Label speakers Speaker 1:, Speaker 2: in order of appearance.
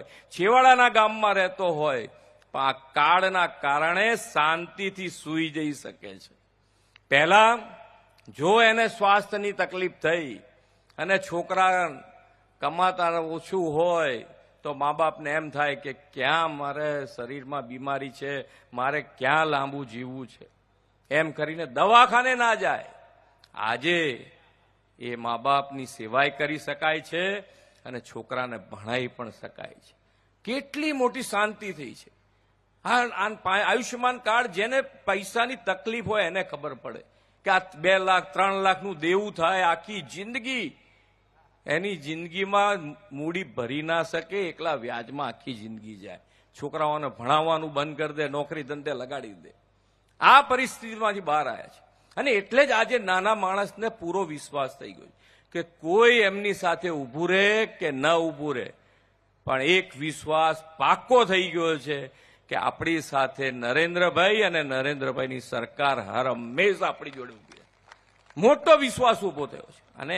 Speaker 1: હોય, છેવાડાના ગામમાં રહેતો હોય, પણ આ કાર્ડના કારણે શાંતિથી સૂઈ જઈ શકે છે. પહેલા જો એને સ્વાસ્થ્યની તકલીફ થઈ અને છોકરા કમાતા ઓછું હોય તો મા બાપને એમ થાય કે ક્યાં મારે શરીરમાં બીમારી છે, મારે ક્યાં લાંબુ જીવવું છે, એમ કરીને દવાખાને ના જાય. આજે એ મા બાપની સેવાય કરી શકાય છે અને છોકરાને ભણાવી પણ શકાય છે. કેટલી મોટી શાંતિ થઈ છે. આયુષ્યમાન કાર્ડ જેને પૈસાની તકલીફ હોય એને ખબર પડે કે આ 2 લાખ 3 લાખનું દેવું થાય, આખી જિંદગી એની જિંદગીમાં મૂડી ભરી ના શકે, એકલા વ્યાજમાં આખી જિંદગી જાય. છોકરાઓને ભણાવવાનું બંધ કરી દે, નોકરી ધંધે લગાડી દે. આ પરિસ્થિતિમાંથી બહાર આવ્યા છે અને એટલે જ આજે નાના માણસને પૂરો વિશ્વાસ થઈ ગયો કે કોઈ એમની સાથે ઊભું રહે કે ન ઊભું રહે, પણ એક વિશ્વાસ પાક્કો થઈ ગયો છે કે આપણી સાથે નરેન્દ્રભાઈ અને નરેન્દ્રભાઈની સરકાર હર હંમેશા આપણી જોડે ઊભી રહે. મોટો વિશ્વાસ ઊભો થયો છે અને